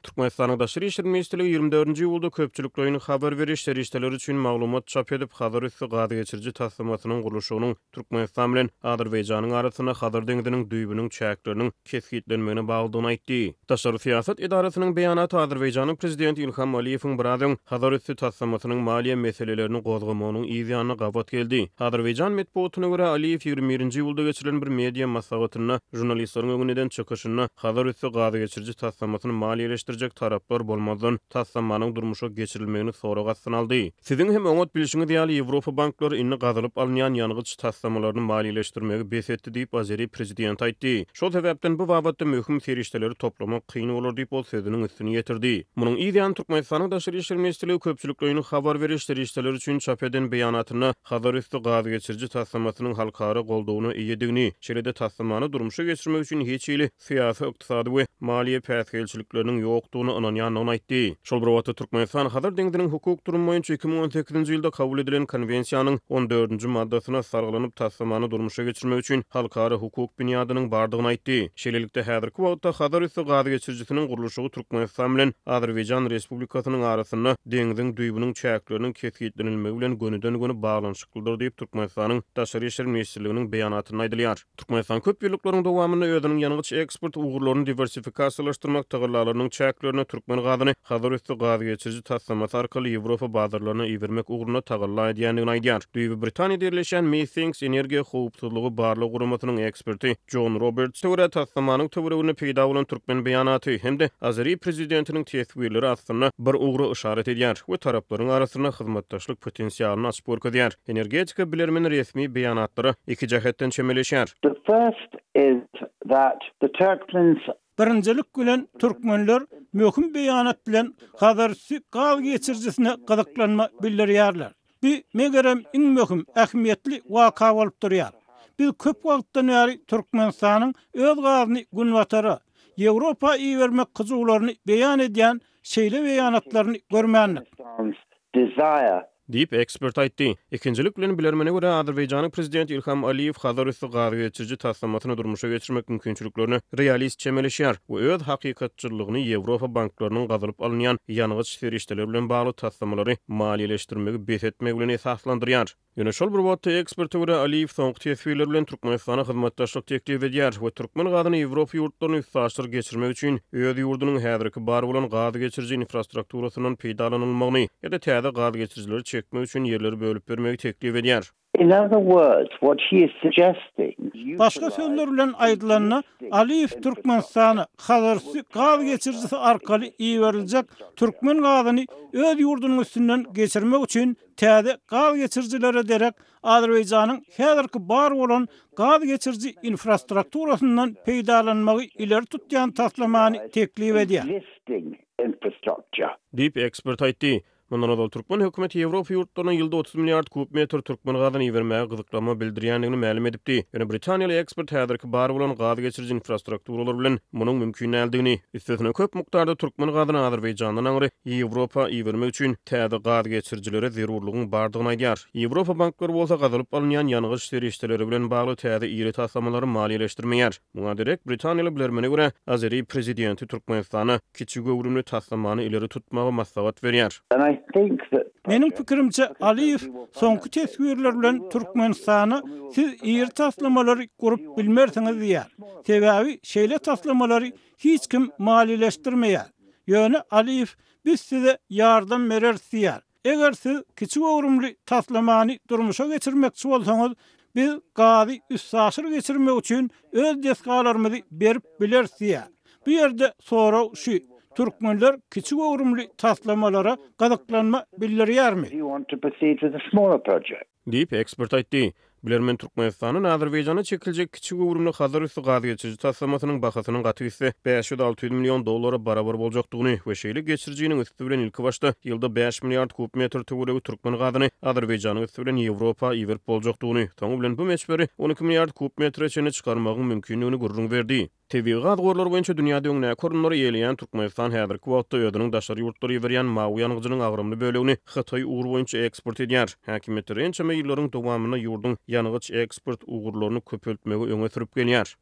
Türkmenistan'ın Daşary işleri ministrligi 24-nji ýylda köpçülik doýuny habar beriş serişdeler üçin maglumat çap edip hadar üstü gady geçirji taslamasynyň gurulşynyň Türkmenistan bilen Azerbaýjanyň arasyna Hadar deňiziniň düýbüniň çäkleriniň kesgitlenmegine baglydygyny aýtdy. Daşary siýasat idarasynyň beýanaty Azerbaýjanyň prezidenti Ilham Aliýewiň biradyň hadar üstü taslamasynyň maliýe meselelerini gozgamanyň ýzyanyna gabat geldi. Azerbaýjan medeniýetine görä Aliýew 21-nji ýylda geçirilen bir media maslahatyna jurnalistleriň öňünden çykyşyna hadar üstü gady geçirji taslamasyny maliýeleşdirjek taraplar bolmadan taslamanyň durmuşa geçirilmegini soragat synaldy. Siziň hem öňet bilişiňiz ýaly Ýewropa banklary inni gazylyp alynýan ýanygyç taslamalaryny maliýeleşdirmegi besetdi diýip Azeri prezident aýtdy. Şol sebäpden bu wagtda möhüm serişdeleri toplamak kyn bolar diýip ol sözüniň üstüne ýetirdi. Munyň ýa-da Türkmenistanyň Daşary işleri ministrligi köpçülik doýuny habar beriş serişdeleri üçin çap eden beýanatyna hadar üstü gady geçirji taslamasynyň halkara goldawyny iýedigini, şeýle-de taslamany durmuşa geçirmek üçin hiç ýyly syýasy, ykdysady we maliýe päsgelçilikleriniň ýokdugyny ananýanyny aýtdy. Şol bir wagtda Türkmenistan Hadar deňiziniň hukuk durumy boýunça 2018-nji ýylda kabul edilen konwensiýanyň 14-nji maddasyna sargylanyp taslamany durmuşa geçirmek üçin halkara hukuk büniýadynyň bardygyny aýtdy. Şeýlelikde häzirki wagtda Hadar üstü gady geçirjisiniň gurulşygy Türkmenistan bilen Azerbaýjan Respublikasynyň arasyna deňiziň düýbüniň çäkleriniň kesgitlenilmegi bilen gönüden-göne baglanşyklydyr diýip Türkmenistanyň Daşary işleri ministrliginiň beýanatyny aýdylýar. Türkmenistan köp ýyllyklyň dowamyny özüniň ýanygyç eksport ugurlaryny diversifikasiýalaşdyrmak tagyrlarynyň çäklerini Türkmen gadyny hadar üstü gady geçirji taslamasy arkaly Ýewropa bazarlaryna iýermek uguruna tagyrla edýändigini aýdýar. Düýbi Britaniýada ýerleşen Methinks energiýa howpsuzlygy barlyk guramasynyň eksperti John Roberts töwre taslamanyň töweregine peýda bolan Türkmen beýanaty hem-de Azeri prezidentiniň tesbirleri aslynda bir ugry işaret edýär we taraplaryň arasyna hyzmatdaşlyk potensialyny açyp görkezýär. Energetika bilermeni resmi beýanatlary iki jähetden çemeleşýär. The first is that the Turkmens Birinjilik bilen türkmenler möhüm beýanat bilen hadar üstü gady geçirjisine gazaklanma bildirýärler. Bu megerem iň möhüm ähmiýetli waka bolup durýar. Biz köp wagtdan bäri Türkmenistanyň öz gadyny günwatara Ýewropa iýermek kyzuglaryny beýan edýän şeýle beýanatlaryny görmänlik. desire Diýip ekspert aýtdy. Ikinjilik bilen bilermene görä Azerbaýjanyň prezidenti Ilham Aliýew hadar üstü gady geçirji taslamasyny durmuşa geçirmek mümkinçiliklerini realist çemeleşýär we öz hakykatçylygyny Ýewropa banklarynyň gazylyp alynýan ýanygyç serişdeler bilen bagly taslamалary maliýeleşdirmegi besetmek bilen esaslandyrýar. Ýöne şol bir wagtda eksperti görä Aliýew soňky tesbirler bilen Türkmenistana hyzmatdaşlyk teklip edýär we türkmen gadyny Ýewropa ýurtlaryny üstünlük geçirmek üçin öz ýurdunyň häzirki bar bolan gady geçirji infrastrukturasynyň peýdalanylmagyny ýa-da täze gady geçirjileri çekmek üçin ýerleri bölüp bermegi teklip edýär. In other words, what he is suggesting Başka sözler bilen aýdylanyna Aliýew Türkmenistany hadar üstü gady geçirjisi arkaly iýeriljek türkmen gadyny öz ýurdunyň üstünden geçirmek üçin täze gady geçirjilere derek Azerbaýjanyň häzirki bar bolan gady geçirji infrastrukturasyndan peýdalanmagy ileri tutýan taslamany teklip edýär. existing infrastructure. Diýip ekspert aýtdy. Mundan öňe Türkmen hökümeti Ýewropa ýurtlaryna ýylda 30 milliard kub metr türkmen gadyny iýermäge gyzyklama bildirýändigini ma'lum edipdi. Ýöne Britaniýaly ekspert häzirki bar bolan gady geçirji infrastrukturalar bilen munyň mümkin näligini, üstesine köp mukdarda türkmen gadyny Azerbaýjandan aňry Ýewropa iýermek üçin täze gady geçirjilere zerurlygyň bardygyny aýdýar. Ýewropa banklary bolsa gazylyp alynýan ýanygyç serişdeleri bilen bagly täze ýyry taslamалary maliýeleşdirmeýär. Muňa direkt Britaniýaly bilermene görä Azeri prezidenti Türkmenistana kiçik öwrümli taslamany ileri tutmagy maslahat berýär. And I think that Mening pikirimçe Aliýew soňky tesbirler bilen Türkmenistana siz ýer taslamалary gurup bilmersiňiz diýär. Sebäbi şeýle taslamалary hiç kim maliýeleşdirmeýär. Ýöne Aliýew biz size ýardam bereriz diýär. Eger siz kiçik öwrümli taslamany durmuşa geçirmekçi bolsaňyz biz gady üstsaşyr geçirmek üçin öz deskalarymyzy berip bileriz diýär. Bu ýerde sorag şu Türkmenler kiçik öwrümli taslamalara gazaklanma bildirýärmi? you want to proceed with a smaller project. Diýip ekspert aýtdy. Bilermen Türkmenistanyň Azerbaýjana çekiljek kiçik öwrümli hadar üstü gady geçirji taslamasynyň bahasynyň gaty 500-600 million dollara barabar boljakdygyny we şeýle geçirjiniň üstü bilen ilki başda ýylda 5 milliard kub metr töweregi türkmen gadyny Azerbaýjanyň üstü bilen Ýewropa iýerip boljakdygyny, toňu bilen bu meçberi 12 milliard kub metre çene çykarmagyň mümkinligini gurrun berdi. Tebigat gorlar boýunça dünýäde öňe korunlary ýelýän Türkmenistan häzirki wagtda özüniň daşary ýurtlary berýän mawy ýanygyjynyň agrymly bölegini Hytaý ugur boýunça eksport edýär. Häkimetler ençeme ýyllaryň dowamyny ýurdun ýanygyç eksport ugurlaryny köpeltmegi öňe sürüp gelýär.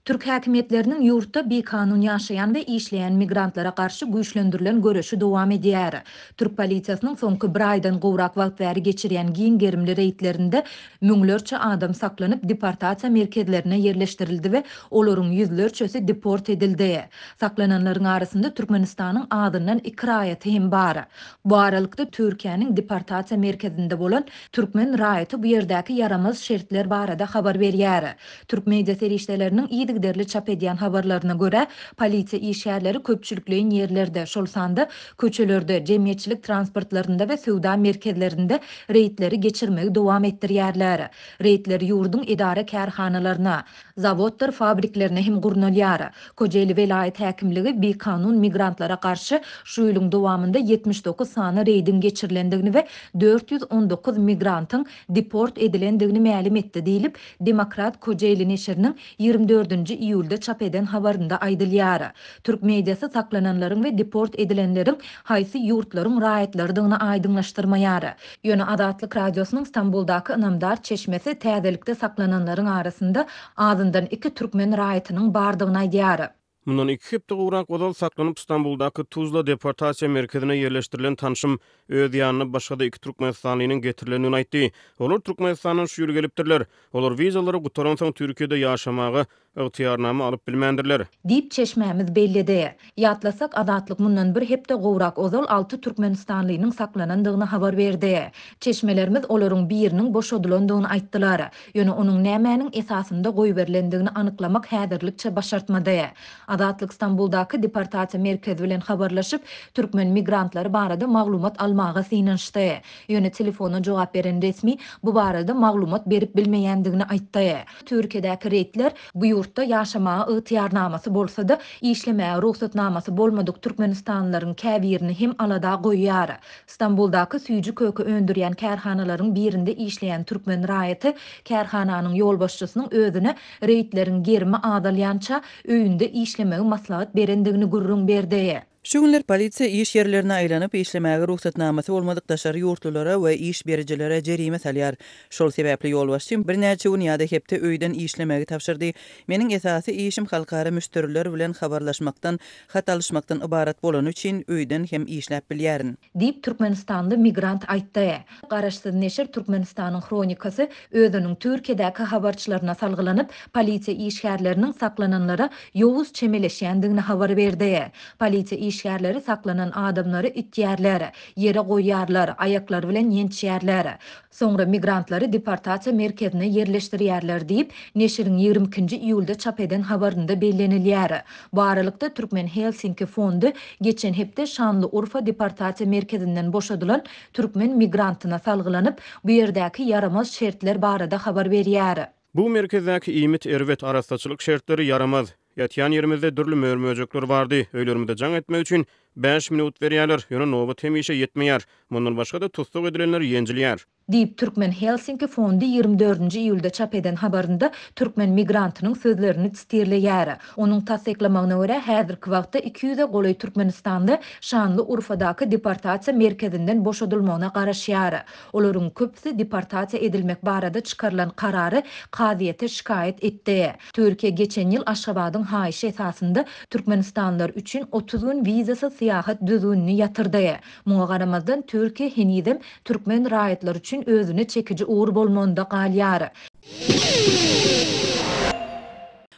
Türk häkimetlerinin yurtda bir kanun yaşayan ve işleyen migrantlara karşı güýçlendirilen görüşi dowam edýär. Türk polisiýasynyň soňky bir aýdan gowrak wagt bäri geçirýän giň gerimli reýtlerinde müňlerçe adam saklanyp deportasiýa merkezlerine yerleştirildi we olaryň ýüzlerçesi deport edildi. Saklananlaryň arasynda Türkmenistanyň adyndan 2 raýaty hem bar. Bu aralykda Türkiýanyň deportasiýa merkezinde bolan türkmen raýaty bu ýerdäki yaramaz şertler barada habar berýär. Türk media serişdeleriniň iýdigderli çap edýän habarlaryna görä, polisiýa işgärleri köpçülikleýin ýerlerde, şol sanda köçelerde, jemgyýetçilik transportlarynda we söwda merkezlerinde reýtleri geçirmegi dowam etdirýärler. Reýtler ýurdun idara kärhanalaryna, zawodlar, fabriklerine hem gurnalýar. Kocaeli velayet häkimligi bir kanun migrantlara karşı şu ýylyň dowamında 79 sany reýdin geçirilendigini we 419 migrantyň deport edilendigini ma'lum etdi diýilip, Demokrat Kocaeli neşriniň 24-nji iýulda çap eden habarynda aýdylýar. Türk mediasy saklananlaryň we deport edilenleriň haýsy ýurtlaryň raýatlarydygyny aýdynlaşdyrmaýar. Ýöne Adatlyk radiosynyň İstanbuldaky Inamdar çeşmesi täzelikde saklananlaryň arasynda azyndan 2 türkmen raýatynyň bardygyny aýdýar. Mundan 2 hepde gowrak odal saklanyp İstanbuldaky Tuzla deportasiýa merkezine yerleşdirilen tanşym öz ýanyna başga-da 2 türkmenistanynyň getirilenini aýtdy. Olar Türkmenistanyň şu ýere gelipdirler. Olar wizalary gutaran soň Türkiýede ýaşamagy ygtyýarnama alyp bilmändirler. Dip çeşmämiz bellidi. Ýatlasak Adatlyk mundan bir hepde gowrak ozal 6 türkmenistanlynyň saklanandygyny habar berdi. Çeşmelerimiz olaryň biriniň boşadylandygyny aýtdylar. Ýöne onuň nämäniň esasynda goý berilendigini anyklamak häzirlikçe başartmady. Adatlyk İstanbuldaky deportasiýa merkezi bilen habarlaşyp, türkmen migrantlary barada maglumat almaga synanşdy. Ýöne telefona jogap beren resmi bu barada maglumat berip bilmeýändigini aýtdy. Türkiýedäki reýtler bu ýurtda ýaşamaga ygtyýarnamasy bolsa-da işlemäge ruhsatnamasy bolmadyk türkmenistanlylaryň käbirini hem alada goýýar. İstanbuldaky süýji kökü öndürýän kärhanalaryň birinde işleýän türkmen raýaty kärhananyň ýolbaşçysynyň özüne reýtleriň gerimi adalýança öýünde işlemegi maslahat berendigini gurrun berdi. Şu günler polisiýa iş yerlerine aýlanyp işlemäge ruhsatnamasy bolmadyk daşary ýurtlulara we iş berejilere jerime salýar. Şol sebäpli ýolbaşçym bir näçe gün ýa-da hepde öýden işlemegi tapşyrdy. Meniň esasy işim halkara müşteriler bilen habarlaşmakdan, hat alışmakdan ibarat bolan üçin öýden hem işläp bilýärin. Dip Türkmenistanly migrant aýtdy. Garaşsyz neşir Türkmenistanyň kronikasy özüniň Türkiýedäki habarçylaryna salgylanyp, polisiýa işgärleriniň saklananlara ýowuz çemeleşýändigini habar berdi. Polisiýa işgärleri saklanan adamları itýärler, ýere goýýarlar, aýaklary bilen ýençýärler. Soňra migrantlary deportasiýa merkezine yerleşdirýärler diýip neşiriň 22-nji iýulda çap eden habarynda bellenilýär. Bu aralykda Türkmen Helsinki fondu geçen hepde Şanlıurfa deportasiýa merkezinden boşadylan türkmen migrantyna salgylanyp, bu ýerdäki yaramaz şertler barada habar berýär. Bu merkezdäki iýmit erwet arastaçylyk şertleri yaramaz. Ýatýan ýerimizde dürli möýmöjekler bardy. Öýlerimizde jaň etmek üçin 5 minut berýärler. Ýöne nowbat hemişe ýetmeýär. Mundan başga-da tutsuk edilenler ýenjilýär. Dip Türkmen Helsinki fondu 24-nji iýulda çap eden habarynda türkmen migrantynyň sözlerini çytyrlaýar. Onuň tasdiklamagyna görä häzirki wagtda 200-e goly Türkmenistanda Şanlıurfadaky deportasiýa merkezinden boşadylmagyna garaşýar. Olaryň köpüsi deportasiýa edilmek barada çykarylan karary kaziýete şikayet etdi. Türkiýe geçen ýyl Aşgabatyň haýyşy esasynda Türkmenistanlylar üçin 30 gün wizasy syýahat düzgünini ýatyrdy. Muňa garamazdan Türkiýe henüzem türkmen raýatlar üçin özüne çekici uğur bolmanda galýar.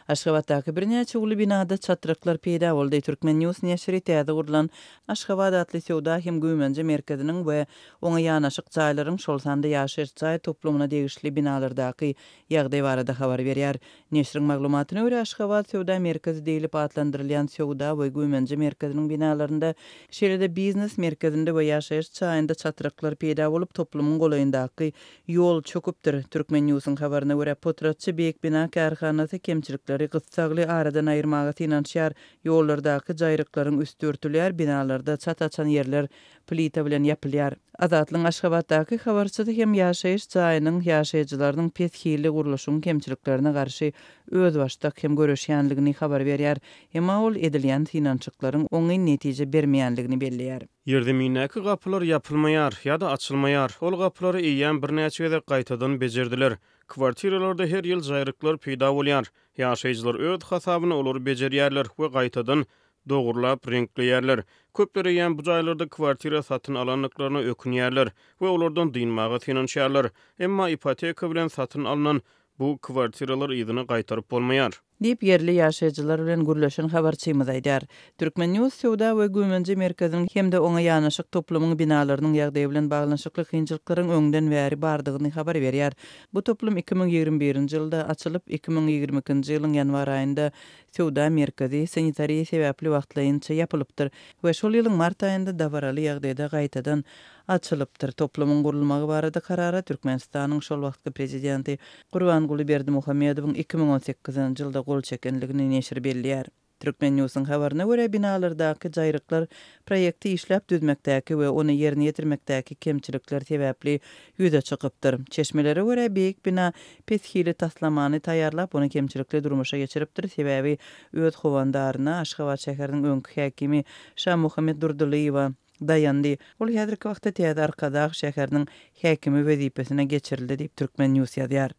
Aşgabatdaky bir näçe uly binada çatraklar peýda boldy. Türkmen News neşri täze gurulan Aşgabat adly söwda hem güýmenji merkeziniň we oňa ýanaşyk jaýlaryň şol sanda ýaşaýan jaý toplumuna degişli binalardaky ýagdaý barada habar berýär. Neşriň maglumatyna görä Aşgabat söwda merkezi diýilip adlandyrylýan söwda we güýmenji merkeziniň binalarynda şeýle biznes merkezinde we ýaşaýan jaýynda çatraklar peýda bolup toplumyň golaýyndaky ýol çöküpdir. Türkmen Newsyň habaryna görä Potratçy beýik bina kärhanasy kemçilikleri gıtsagly aradan aýyrmaga synanşýar. Ýollardaky jaýryklaryň üstü örtülýär, binalarda çat açan ýerler plita bilen ýapylýar. Azatlyň Aşgabatdaky habarçydy hem ýaşaýyş jaýynyň ýaşaýjylarynyň pethili guruluşyň kemçiliklerine garşy öz başdak hem görüşýänligini habar berýär. Emma ol edilýän synançyklaryň oňy netije bermeýänligini belleýär. Yerdeminäki gapylar yapylmaýar ýa-da açylmaýar. Ol gapylary iýen bir näçe gezek gaýtadan bejerdiler. Kwartiralarda her ýyl jaýryklar peýda bolýar. Ýaşaýjylar öz hasabyna olary bejerýärler we gaýtadan dogurlap renkleýärler. Köpleri ýan bu jaýlarda kwartira satyn alanlyklaryna ökünýärler we olardan dynmaga finansiýarlar. Emma ipoteka bilen satyn alynan bu kwartiralar ýygyny gaýtaryp bolmaýar. Dip yerli ýaşaýjylar bilen gürleşen habarçymyz aýdar. Türkmen News Sowda we Güýmenji merkeziniň hemde oňa ýanaşyk toplumyň binalarynyň ýagdaýy bilen baglanşykly kynçylyklaryň öňden bäri bardygyny habar berýär. Bu toplum 2021-nji ýylda açylyp 2022-nji ýylyň ýanwar aýynda Sowda merkezi sanitariýa sebäpli wagtlaýynça ýapylypdyr we şol ýylyň mart aýynda dabaraly ýagdaýda gaýtadan açylypdyr. Toplumyň gurulmagy barada karara Türkmenistanyň şol wagtky prezidenti Gurbanguly Berdimuhammedowyň 2018-nji ýylda gol çekenligini neşir belliýär. Türkmen Newsyň habaryna görä binalardaky jaýryklar proýekti işläp düzmekdäki we ony ýerine ýetirmekdäki kemçilikler sebäpli ýüze çykypdyr. Çeşmelere görä beýik bina peshili taslamany taýýarlap ony kemçilikli durmuşa geçiripdir. Sebäbi öz howandaryna Aşgabat şäheriniň öňkü häkimi Şah Muhammed Durdulyeva dayandy. Ol häzirki wagtda Täze Arkadaq şäheriniň häkimi wezipesine geçirildi diýip Türkmen News ýazýar.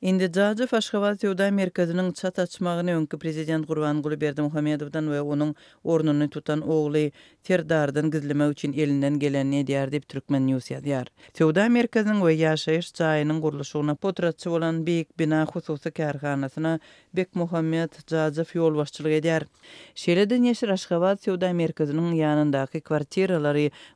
Indi Jajy Aşgabat Sowda merkeziniň çat açmagyny öňkü prezident Gurbanguly Berdimuhammedowdan we onuň ornuny tutan ogly Serdardan gizlemek üçin elinden geleni edýär diýip Türkmen News ýazýar. Sowda merkeziniň we ýaşaýyş jaýynyň guruluşyna potratçy bolan beýik bina hususy kärhanasyna Bek Muhammed Jajy ýol başçylyk edýär. Şeýle neşir Aşgabat Sowda merkeziniň ýanyndaky kwartiralary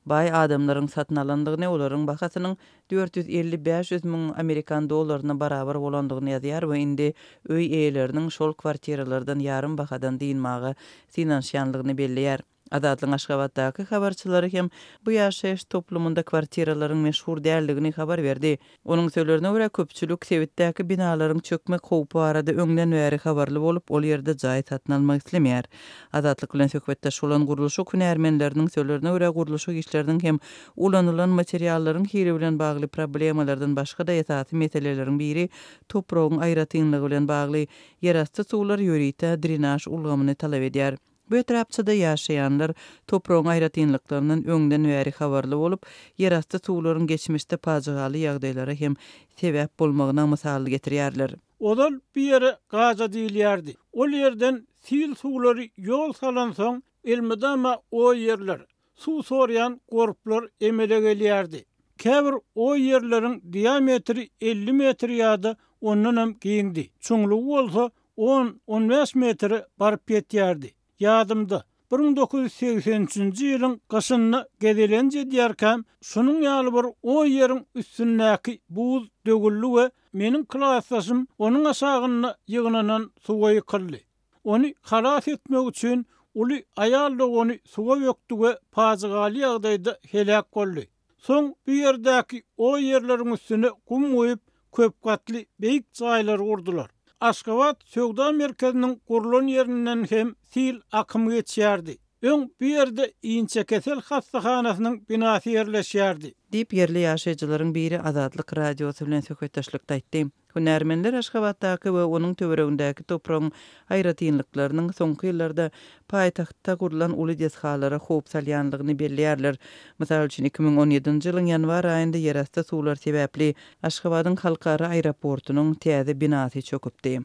bay adamlaryň satyn alandygyny, olaryň bahasynyň 450-500 000 Amerikan dollaryna barabar bolandygyny ýazýar we indi öý eýleriniň şol kwartiralardan ýarym bahadan dynmagy finansiýanlygyny belliýär. Adatlyň Aşgabatdaky habarçylary hem bu ýaşaýyş toplumunda kwartiralaryň meşhur däldigini habar berdi. Onuň söýlerine görä köpçülik sebitdäki binalaryň çökmek howpy barada öňden bäri habarly bolup ol ýerde jaý satyn almak islemeýär. Adatlyk bilen söhbetde şolan guruluşy hünärmenleriniň söýlerine görä guruluşy işleriniň hem ulanylan materiallaryň hiri bilen bagly problemalardan başga da ýasaty meseleleriň biri topragyň aýratynlygy bilen bagly ýerasty suwlar ýörite drenaj ulgamyny talap edýär. Bu etrapçyda ýaşaýanlar topragyň aýratynlyklarynyň öňden bäri habarly bolup, ýerasty suwlaryň geçmişde pajygaly ýagdaýlara hem sebäp bolmagyna mysal getirýärler. Odal bir ýere gaza diýilýärdi. Ol ýerden sil suwlary ýol salan soň elmedama o ýerler suw sorýan gorplar emele gelýärdi. Käbir o ýerleriň diametri 50 metr ýa-da ondan hem giňdi. Çuňlugy bolsa 10-15 metr baryp ýetýärdi. Ýadymda 1980-nji ýylyň gaşyny gedelenje diýerkäm, şunuň ýaly bir o ýeriň üstündäki buz dögülli we meniň klasaşym onuň aşagyna ýygynanan suwa ýykyldy. Ony halas etmek üçin uly aýal ony suwa ýökdi we pajygaly ýagdaýda helak boldy. Soň bu ýerdäki o ýerleriň üstüne kum goýup köp gatly beýik jaýlar gurdular. Aşgabat Sowda merkeziniň gurulan ýerinden hem sil akymy geçýärdi. Öň bu ýerde iňçe kesel hastahanasynyň binasy ýerleşýärdi. Diýip yerli ýaşaýjylaryň biri Azatlyk radiosy bilen söhbetdeşlikde aýtdy. Hünärmenler Aşgabatdaky we onuň töweregindäki topragyň aýratynlyklarynyň soňky ýyllarda paýtagtda gurulan uly deshalara howp salýanlygyny belliýärler. Mysal üçin 2017-nji ýylyň ýanwar aýynda ýerasty suwlar sebäpli Aşgabatyň halkara aeroportunyň täze binasy çöküpdi.